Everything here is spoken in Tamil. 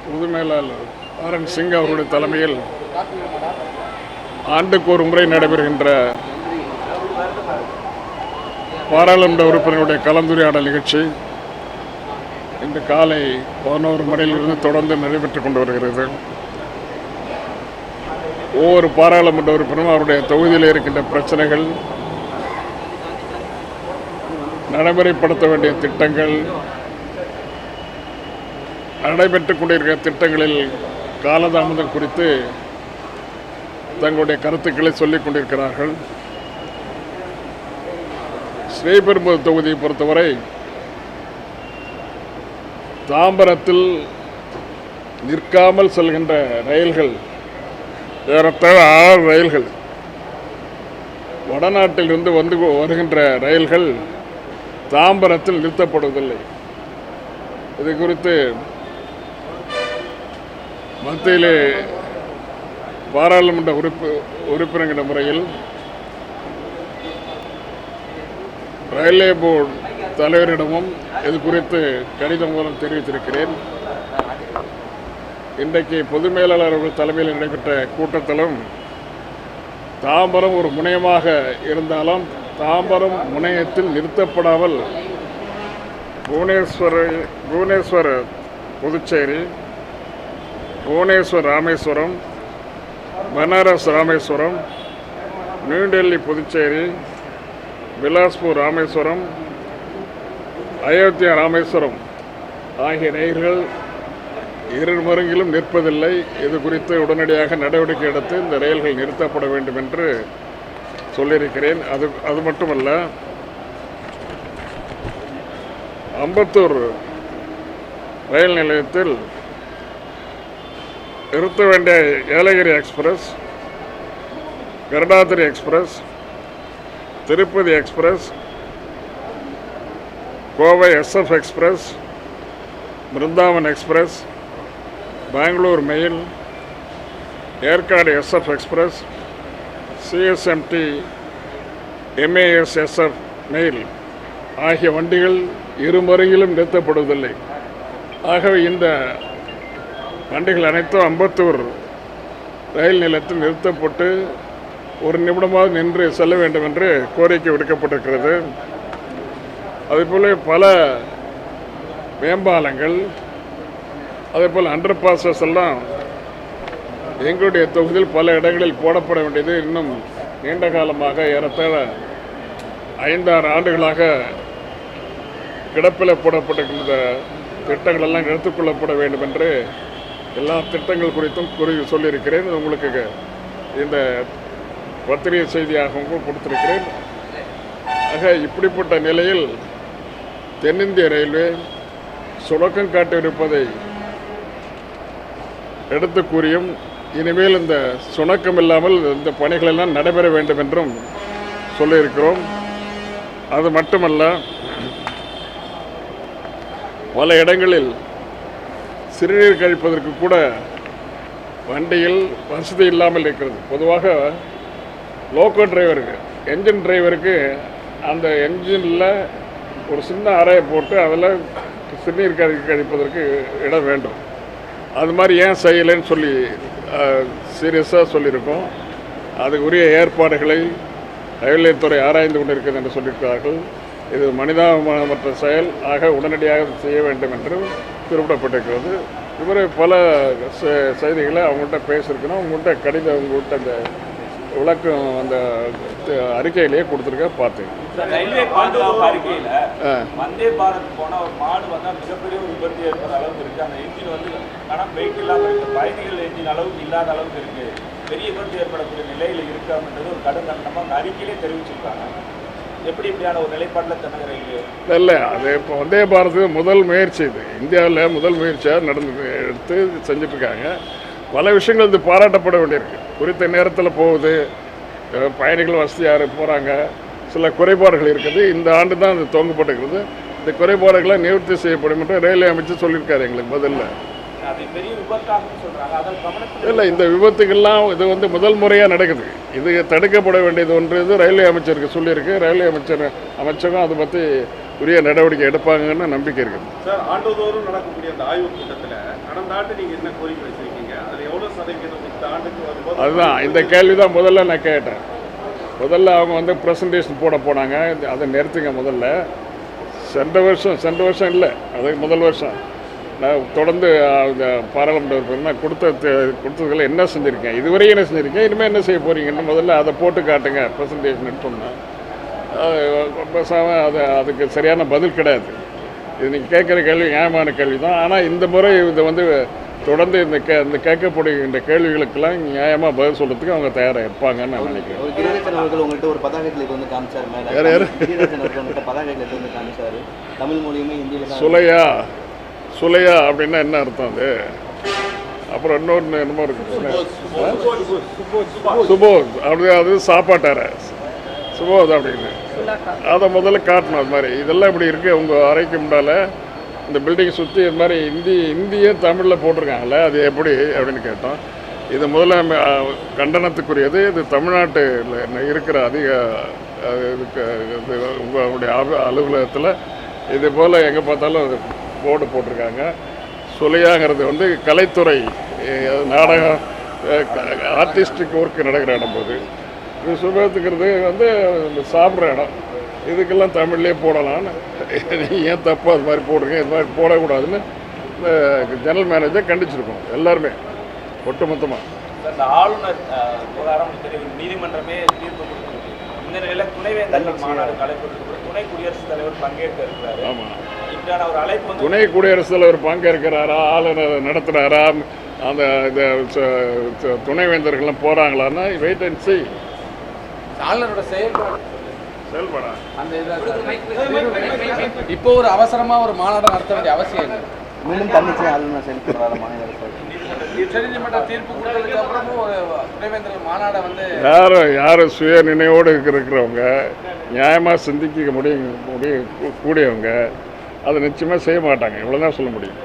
பொது மேலாளர் ஆர்.என். சிங் அவர்களுடைய தலைமையில் ஆண்டுக்கு ஒரு முறை நடைபெறுகின்ற பாராளுமன்ற உறுப்பினருடைய கலந்துரையாடல் நிகழ்ச்சி இன்று காலை 11 மணியிலிருந்து தொடர்ந்து நடைபெற்றுக் கொண்டு வருகிறது. ஒவ்வொரு பாராளுமன்ற உறுப்பினரும் அவருடைய தொகுதியில் இருக்கின்ற பிரச்சனைகள், நடைமுறைப்படுத்த வேண்டிய திட்டங்கள், நடைபெற்றுக் கொண்டிருக்கிற திட்டங்களில் காலதாமதம் குறித்து தங்களுடைய கருத்துக்களை சொல்லிக் கொண்டிருக்கிறார்கள். ஸ்ரீபெரும்புதூர் தொகுதியை பொறுத்தவரை தாம்பரத்தில் நிற்காமல் செல்கின்ற ரயில்கள் ஏறத்தாழ 6 ரயில்கள், வடநாட்டிலிருந்து வருகின்ற ரயில்கள் தாம்பரத்தில் நிறுத்தப்படுவதில்லை. இது குறித்து மத்தியிலே பாராளுமன்ற உறுப்பினர் முறையில் ரயில்வே போர்டு தலைவரிடமும் இது குறித்து கடிதம் மூலம் தெரிவித்திருக்கிறேன். இன்றைக்கு பொது மேலாளர் அவர்கள் தலைமையில் நடைபெற்ற கூட்டத்திலும் தாம்பரம் ஒரு முனையமாக இருந்தாலும் தாம்பரம் முனையத்தில் நிறுத்தப்படாமல் புவனேஸ்வர் புதுச்சேரி, புவனேஸ்வர் ராமேஸ்வரம், பனாரஸ் ராமேஸ்வரம், நியூ டெல்லி புதுச்சேரி, பிலாஸ்பூர் ராமேஸ்வரம், அயோத்தியா ராமேஸ்வரம் ஆகிய ரயில்கள் இருமருங்கிலும் நிற்பதில்லை. இது குறித்து உடனடியாக நடவடிக்கை எடுத்து இந்த ரயில்கள் நிறுத்தப்பட வேண்டும் என்று சொல்லியிருக்கிறேன். அது மட்டுமல்ல, அம்பத்தூர் ரயில் நிலையத்தில் நிறுத்த வேண்டிய Yelagiri express, Garudadri express, Tirupati express, Kovai SF express, Brindavan express, Bangalore mail, Yercaud SF express, CSMT MAS SF mail ஆகிய வண்டிகள் இருமருங்கிலும் நிறுத்தப்படுவதில்லை. ஆகவே இந்த வண்டிகள் அனைத்தும் அம்பத்தூர் ரயில் நிலையத்தில் நிறுத்தப்பட்டு ஒரு நிமிடமாக நின்று செல்ல வேண்டும் என்று கோரிக்கை விடுக்கப்பட்டிருக்கிறது. அதேபோல் பல மேம்பாலங்கள், அதேபோல் அண்டர் பாசஸ் எல்லாம் எங்களுடைய தொகுதியில் பல இடங்களில் போடப்பட வேண்டியது இன்னும் நீண்ட காலமாக ஏறத்தாழ 5-6 ஆண்டுகளாக கிடப்பில் போடப்பட்டிருக்கின்ற திட்டங்கள் எல்லாம் எடுத்துக்கொள்ளப்பட வேண்டும் என்று எல்லா திட்டங்கள் குறித்தும் சொல்லியிருக்கிறேன். உங்களுக்கு இந்த பத்திரிகை செய்தியாகவும் கொடுத்திருக்கிறேன். ஆக இப்படிப்பட்ட நிலையில் தென்னிந்திய ரயில்வே சுணக்கம் காட்டியிருப்பதை எடுத்து கூறியும் இனிமேல் இந்த சுணக்கம் இல்லாமல் இந்த பணிகளெல்லாம் நடைபெற வேண்டும் என்றும் சொல்லியிருக்கிறோம். அது மட்டுமல்ல, பல இடங்களில் சிறுநீர் கழிப்பதற்கு கூட வண்டியில் வசதி இல்லாமல் இருக்கிறது. பொதுவாக லோக்கோ டிரைவருக்கு, என்ஜின் டிரைவருக்கு அந்த என்ஜினில் ஒரு சின்ன அறையை போட்டு அதில் சிறுநீர் கழிப்பதற்கு இடம் வேண்டும். அது மாதிரி ஏன் செய்யலைன்னு சொல்லி சீரியஸாக சொல்லியிருக்கோம். அதுக்குரிய ஏற்பாடுகளை ரயில்வே துறை ஆராய்ந்து கொண்டிருக்கிறது என்று சொல்லியிருக்கிறார்கள். இது மனிதாபிமானமற்ற செயல், ஆக உடனடியாக செய்ய வேண்டும் என்று குறிப்பிடப்பட்டிருக்கிறது. இதுவரை பல செய்திகளை அவங்கள்ட்ட பேசியிருக்கணும். அவங்கள்ட்ட கடிதம், அவங்கள்ட்ட அந்த விளக்கம் அந்த அறிக்கையிலேயே கொடுத்துருக்க பார்த்தேன். ரயில்வே பாதுகாப்பு அறிக்கையில் வந்தே பாரத் போன ஒரு மாடு வந்தால் மிகப்பெரிய ஒரு விபத்து ஏற்படுற அளவுக்கு இருக்குது. அந்த என்ஜின் வெயிட் இல்லாமல் இருக்குது, பயணிகள் என்ஜின் அளவுக்கு இல்லாத அளவுக்கு இருக்குது, பெரிய விபத்து ஏற்படக்கூடிய நிலையில் இருக்குது அப்படின்றது ஒரு கடும் கண்டனமாக அந்த அறிக்கையிலே தெரிவிச்சிருக்காங்க. இப்படியான ஒரு நிலைப்பாட்டில் தமிழக ரயில்வே இல்லை, அது இப்போ வந்தே பாரத் முதல் முயற்சி, இது இந்தியாவில் முதல் முயற்சியாக எடுத்து செஞ்சிட்ருக்காங்க. பல விஷயங்கள் இது பாராட்டப்பட வேண்டியிருக்கு. குறித்த நேரத்தில் போகுது, பயணிகள் வசதியாக போகிறாங்க, சில குறைபாடுகள் இருக்குது. இந்த ஆண்டு தான் அது துவங்கப்பட்டிருக்கிறது. இந்த குறைபாடுகளை நிவர்த்தி செய்யப்படும் என்று ரயில்வே அமைச்சர் சொல்லியிருக்காரு எங்களுக்கு முதல்ல. இல்லை, இந்த விபத்துக்கெல்லாம் இது முதல் முறையாக நடக்குது. இது தடுக்கப்பட வேண்டியது ஒன்று. இது ரயில்வே அமைச்சருக்கு சொல்லியிருக்கு. ரயில்வே அமைச்சரும் அதை பற்றி உரிய நடவடிக்கை எடுப்பாங்கன்னு நம்பிக்கை இருக்குது. சார், ஆண்டுதோறும் நடக்கக்கூடிய அந்த ஆய்வுக் கூட்டத்தில் கடந்த ஆண்டு நீங்கள் என்ன கோரிக்கை வச்சிருக்கீங்க, அதில் எவ்வளோ சதவீதம் இந்த ஆண்டுக்கு வரும்போது? அதுதான் இந்த கேள்வி தான் முதல்ல நான் கேட்டேன். முதல்ல அவங்க வந்து ப்ரெசன்டேஷன் போட போனாங்க, அதை நிறுத்துங்க முதல்ல. சென்ற வருஷம் இல்லை, அது முதல் வருஷம் நான் தொடர்ந்து இந்த பாராளுமன்ற உறுப்பினர் கொடுத்ததுல என்ன செஞ்சுருக்கேன், இதுவரையும் என்ன செஞ்சுருக்கேன், இனிமேல் என்ன செய்ய போகிறீங்கன்னு முதல்ல அதை போட்டு காட்டுங்க ப்ரெசன்டேஷன் சொன்னேன். அதுக்கு சரியான பதில் கிடையாது. இது நீங்கள் கேட்குற கேள்வி நியாயமான கேள்வி தான். ஆனால் இந்த முறை இதை வந்து தொடர்ந்து இந்த கேட்கப்படுகின்ற கேள்விகளுக்கெல்லாம் நியாயமாக பதில் சொல்கிறதுக்கு அவங்க தயாராக இருப்பாங்கன்னு நான் நினைக்கிறேன். கிரிராஜன் அவர்கள் உங்கள்கிட்ட ஒரு பதாகைகளை வந்து காமிச்சார். மேலே யார் கிரிராஜன் அவர்கள் உங்கள்கிட்ட பதாகைகளை வந்து காமிச்சார். தமிழ் மொழியுமே ஹிந்தியில் சுலையா அப்படின்னா என்ன அர்த்தம் அது? அப்புறம் இன்னொன்று என்னமோ இருக்குது, சுபோத் அப்படி, அது சாப்பாட்டார சுபோத் அப்படின்னு அதை முதல்ல காட்டணும். அது மாதிரி இதெல்லாம் இப்படி இருக்குது உங்கள் அறைக்கு முன்னால் இந்த பில்டிங் சுற்றி இது மாதிரி இந்தியே தமிழில் போட்டிருக்காங்களே, அது எப்படி அப்படின்னு கேட்டோம். இது முதல்ல கண்டனத்துக்குரியது. இது தமிழ்நாட்டில் இருக்கிற அதிக இதுக்கு உங்களுடைய அலுவலகத்தில் இது போல் எங்கே பார்த்தாலும் அது போர்டு போட்டிருக்காங்க. சுலையாங்கிறது வந்து கலைத்துறை, நாடகம், ஆர்டிஸ்டிக் ஒர்க்கு நடக்கிற இடம் போது. இது சுபத்துக்கிறது வந்து சாப்பிட்ற இடம். இதுக்கெல்லாம் தமிழ்லேயே போடலான்னு ஏன் தப்பு அது மாதிரி போடுறீங்க, இது மாதிரி போடக்கூடாதுன்னு இந்த ஜெனரல் மேனேஜர் கண்டிச்சிருக்கோம் எல்லாருமே ஒட்டுமொத்தமாக. இந்த ஆளுநர் விவகாரம் நீதிமன்றமே தீர்ப்பு கொடுத்துருக்கு. இந்த நிலையில் துணைவேந்தர்கள் மாநாடு கலைப்பட்டு துணை குடியரசுத் தலைவர் பங்கேற்க இருக்கிறாரு. ஆமாம், இதுக்கான ஒரு அழைப்பு வந்து துணை குடியரசுத் தலைவர் பங்கேற்கிறாரா, ஆளுநர் நடத்துகிறாரா, அந்த துணைவேந்தர்கள்லாம் போகிறாங்களான்னா வெயிட் அண்ட் see. ஆளுநரோட செயல்பாடா அந்த இப்போ ஒரு அவசரமா ஒரு மாநாடு நடத்த வேண்டிய அவசியம் இல்லை. மீண்டும் தன்னிச்சை ஆளுநர் செயல்படுறாரு மாநில அரசு. உச்சநீதிமன்ற தீர்ப்பு கொடுத்ததுக்கு அப்புறமும் ஒரு துணைவேந்தர் மாநாடை வந்து யார் சுய நினைவோடு இருக்கிறவங்க, நியாயமாக சிந்திக்க கூடியவங்க அதை நிச்சயமாக செய்ய மாட்டாங்க. இவ்வளோதான் சொல்ல முடியும்.